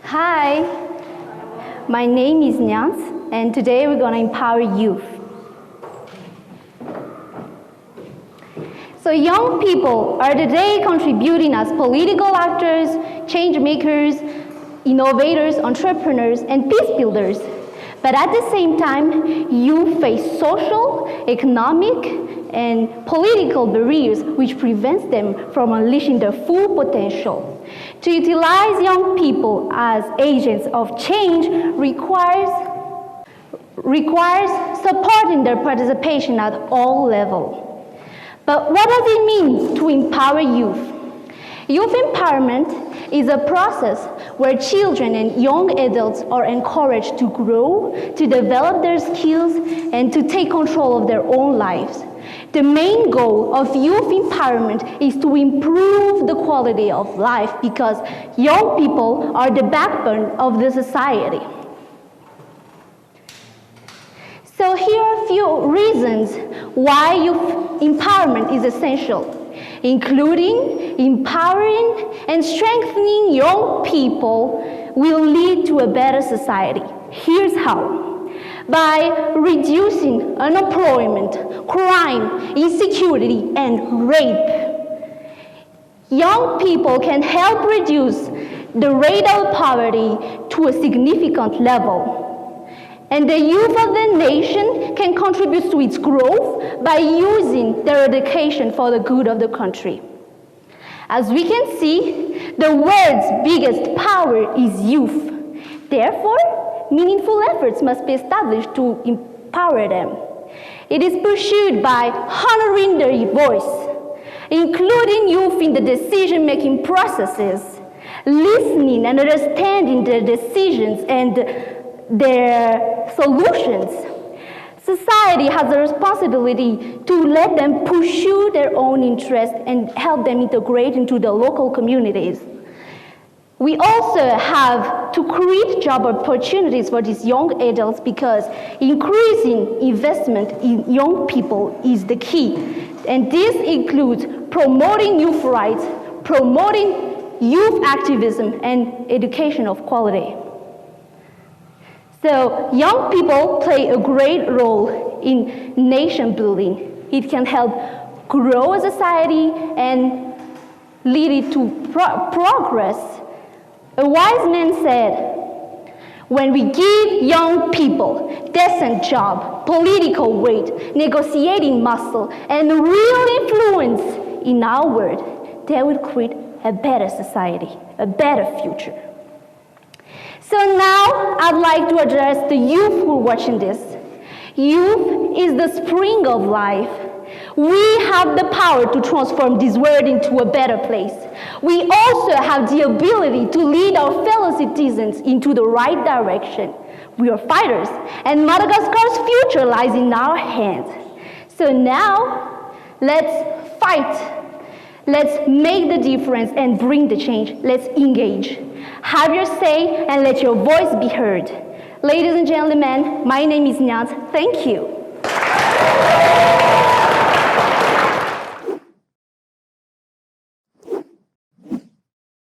Hi, my name is Ny Antsa, and today we're going to empower youth. So young people are today contributing as political actors, change makers, innovators, entrepreneurs, and peace builders. But at the same time, youth face social, economic, and political barriers which prevents them from unleashing their full potential. To utilize young people as agents of change requires supporting their participation at all levels. But what does it mean to empower youth? Youth empowerment is a process where children and young adults are encouraged to grow, to develop their skills, and to take control of their own lives. The main goal of youth empowerment is to improve the quality of life because young people are the backbone of the society. So here are a few reasons why youth empowerment is essential, including empowering and strengthening young people will lead to a better society. Here's how. By reducing unemployment, crime, insecurity, and rape. Young people can help reduce the rate of poverty to a significant level. And the youth of the nation can contribute to its growth by using their education for the good of the country. As we can see, the world's biggest power is youth. Therefore, meaningful efforts must be established to empower them. It is pursued by honoring their voice, including youth in the decision-making processes, listening and understanding their decisions and their solutions. Society has a responsibility to let them pursue their own interests and help them integrate into the local communities. We also have to create job opportunities for these young adults because increasing investment in young people is the key. And this includes promoting youth rights, promoting youth activism, and education of quality. So young people play a great role in nation building. It can help grow a society and lead it to progress. A wise man said, when we give young people decent job, political weight, negotiating muscle, and real influence in our world, they will create a better society, a better future. So now I'd like to address the youth who are watching this. Youth is the spring of life. We have the power to transform this world into a better place. We also have the ability to lead our fellow citizens into the right direction. We are fighters, and Madagascar's future lies in our hands. So now, let's fight. Let's make the difference and bring the change. Let's engage. Have your say and let your voice be heard. Ladies and gentlemen, my name is Ny Antsa. Thank you.